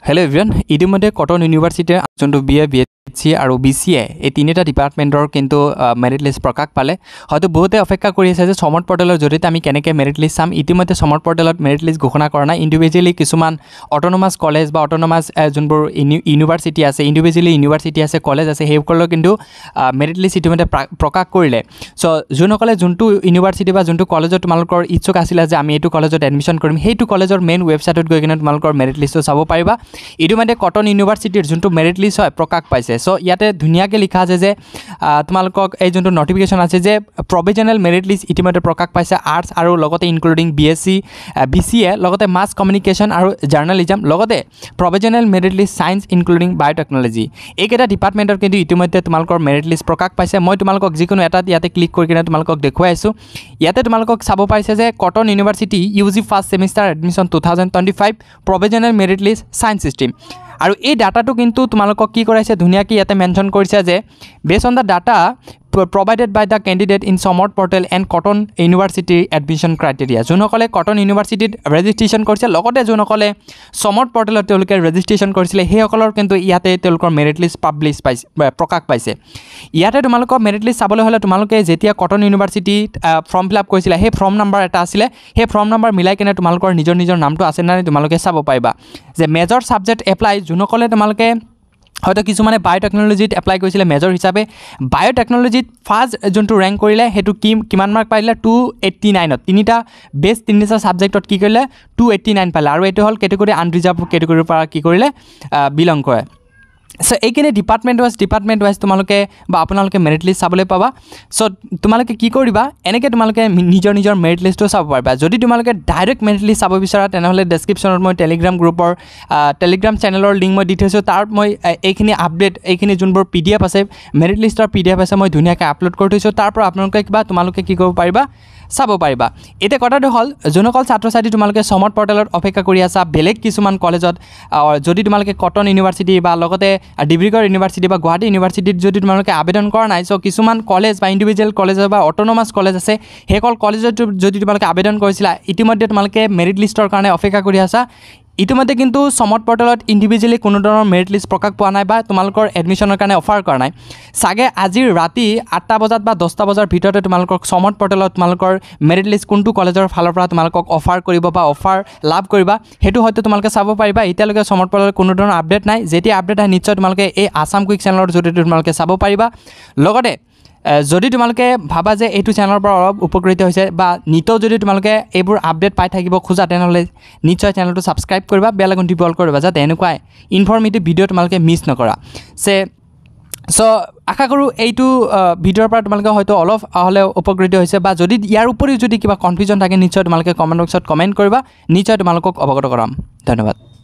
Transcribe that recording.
hello everyone इतिमध्ये कटन यूनिवर्सिटीर जोंटो BA BSc और BCA এই তিনিটা ডিপাৰ্টমেন্টৰ কিন্তু মেৰিট লিষ্ট প্ৰকাশ পালে হয়তো বহুতে অপেক্ষা কৰি আছে যে সমৰ্থ পৰ্টেলৰ জৰিয়তে আমি কেনেকৈ মেৰিট লিষ্ট চাম ইতিমধ্যে সমৰ্থ পৰ্টেলত মেৰিট লিষ্ট ঘোষণা কৰা নাই ইন্ডিভিজুৱেলি কিছুমান অটোনমাস কলেজ বা অটোনমাস যোনবোৰ ইউনিভাৰ্চিটি আছে ইন্ডিভিজুৱেলি ইউনিভাৰ্চিটি আছে কলেজ আছে সেইসকলৰ কিন্তু মেৰিট লিষ্ট ইতিমধ্যে প্ৰকাশ কৰিলে সো যোনসকলে যোনটো ইউনিভাৰ্চিটি বা যোনটো কলেজত তোমালোকৰ ইচ্ছুক আছিল যে আমি এইটো কলেজত এডমিশন কৰিম সেইটো কলেজৰ মেইন ৱেবছাইটত গৈ কিনে তোমালোকৰ মেৰিট লিষ্টটো চাব পাৰিবা ইতিমধ্যে কটন ইউনিভাৰ্চিটিৰ যোনটো মেৰিট লিষ্ট হয় প্ৰকাশ পাইছে সো ইয়াতে ধুনীয়াকৈ লিখা আছে যে তোমালোকক এই যোনটো নটিফিকেশন আছে যে প্ৰভিজনাল মেৰিট লিষ্ট ইতিমধ্যে প্ৰকাশ পাইছে আৰ্টছ আৰু লগতে ইনক্লুডিং বিএসসি বিসিএ লগতে মাছ কমিউনিকেশন আৰু জাৰ্নালিজম লগতে provisional merit list science including biotechnology এইকেইটা ডিপাৰ্টমেন্টৰ কিন্তু ইতিমধ্যে তোমালোকৰ মেৰিট লিষ্ট প্ৰকাশ পাইছে মই তোমালোকক যিকোনো এটা ইয়াতে ক্লিক কৰি কিনে তোমালোকক দেখুৱাই আছো ইয়াতে তোমালোকক চাব পাইছে যে Cotton University UG first semester admission 2025 provisional merit list science system আৰু এই ডাটাটো কিন্তু তোমালোকক কি কৰাইছে ধুনীয়াকৈ ইয়াতে মেনশন কৰিছে যে base on the data provided by the candidate in Somort portal and Cotton University admission criteria যোনসকলে কটন ইউনিভাৰ্চিটিত ৰেজিষ্ট্ৰেচন কৰিছে লগতে যোনসকলে সমৰ্থ পৰ্টেলত তেওঁলোকে ৰেজিষ্ট্ৰেচন কৰিছিলে সেইসকলৰ কিন্তু ইয়াতে তেওঁলোকৰ মেৰিট লিষ্ট পাব্লিছ পাইছে প্ৰকাশ পাইছে ইয়াতে তোমালোকৰ মেৰিট লিষ্ট চাবলৈ হ'লে তোমালোকে যেতিয়া কটন ইউনিভাৰ্চিটিত ফৰ্ম ফিল আপ কৰিছিলে সেই ফৰ্ম নাম্বাৰ এটা আছিলে সেই ফৰ্ম নাম্বাৰ মিলাই কিনে তোমালোকৰ নিজৰ নামটো আছে নাই তোমালোকে চাব পাৰিবা যে মেজৰ সাবজেক্ট এপ্লাই যোনসকলে তোমালোকে হয়তো কিছুমানে বায়োটেকনলজিত এপ্লাই কৰিছিলে মেজৰ হিচাপে বায়োটেকনলজিত ফাৰ্ষ্ট যোনটো ৰেংক কৰিলে সেইটো কিমান মাৰ্ক পাইলে 289ত তিনিটা বেছ তিনিটা সাবজেক্টত কি কৰিলে 289 পালে আৰু এটো হল কেটেগৰী আনৰিজাৰ্ভ কেটেগৰীৰ পৰা কি কৰিলে বিলং কৰে সো এইখিনি ডিপাৰ্টমেন্ট ওয়াইজ তোমালোকে বা আপোনালোকে মেৰিট লিষ্ট চাবলৈ পাবা সো তোমালোকে কি কৰিবা এনেকৈ তোমালোকে নিজৰ মেৰিট লিষ্টটো চাব পাৰিবা যদি তোমালোকে ডাইৰেক্ট মেৰিট লিষ্ট চাব বিচাৰা তেনেহলে ডেসক্ৰিপচনত মই টেলিগ্ৰাম গ্ৰুপৰ টেলিগ্ৰাম চেনেলৰ লিংক মই দি থৈছো তাৰ মই এইখিনি আপডেট এইখিনি যোনবোৰ পিডিএফ আছে মেৰিট লিষ্টৰ পিডিএফ আছে মই ধুনীয়াকৈ আপলোড কৰি থৈছো তাৰ পৰা তোমালোকে কি কৰিব পাৰিবা চাব পাৰিবা এটা কথাটো হল যোনসকল ছাত্ৰ ছাত্ৰী তোমালোকে সমৰ্থ পৰ্টেলত অপেক্ষা কৰি আছা বেলেগ কিছুমান কলেজত যদি তোমালোকে কটন ইউনিভাৰ্চিটি বা লগতে ডিব্ৰুগড় ইউনিভাৰ্চিটি বা গুৱাহাটী ইউনিভাৰ্চিটিত যদি তোমালোকে আবেদন কৰা নাই সো কিছুমান কলেজ বা ইন্ডিভিজুৱেল কলেজ বা অটোনমাস কলেজ আছে হেকল কলেজত যদি তোমালোকে আবেদন কৰিছিলা ইতিমধ্যে তোমালোকে মেৰিট লিষ্টৰ কাৰণে অপেক্ষা কৰি আছা ইতিমধ্যে কিন্তু সমৰ্থ পৰ্টেলত ইন্ডিভিজুৱেলি কোনো ধৰণৰ মেৰিট লিষ্ট প্ৰকাশ পোৱা নাই বা তোমালোকৰ এডমিশনৰ কাৰণে অফাৰ কৰা নাই সাগে আজি ৰাতি 8টা বজাত বা 10টা বজাৰ ভিতৰতে তোমালোকৰ সমৰ্থ পৰ্টেলত তোমালোকৰ মেৰিট লিষ্ট কোনটো কলেজৰ ফালৰ পৰা তোমালোকক অফাৰ কৰিব বা অফাৰ লাভ কৰিবা হেতু হয়তো তোমালোকে চাব পাৰিবা এতিয়ালৈকে সমৰ্থ পৰ্টেলত কোনো ধৰণৰ আপডেট নাই যেতিয়া আপডেট আহে নিশ্চয় তোমালোকে এই আসাম কুইক চেনেলৰ জৰিয়তে তোমালোকে চাব পাৰিবা লগতে যদি তোমালোকে ভাবা যে এইটো চেনেলৰ পৰা অলপ উপকৃত হৈছে বা নিতৌ যদি তোমালোকে এইবোৰ আপডেট পাই থাকিব খোজা তেনেহলে নিশ্চয় চেনেলটো সাবস্ক্ৰাইব কৰিবা বেল আইকনটো বল কৰিবা যাতে এনেকুৱা ইনফৰমেটিভ ভিডিও তোমালোকে মিছ নকৰা সো আশা কৰো এইটো ভিডিওৰ পৰা তোমালোকে হয়তো অলপ হলে উপকৃত হৈছে বা যদি ইয়াৰ উপৰি যদি কিবা কনফিউজন থাকে নিশ্চয় তোমালোকে কমেন্ট বক্সত কমেন্ট কৰিবা নিশ্চয় তোমালোকক অৱগত কৰাম ধন্যবাদ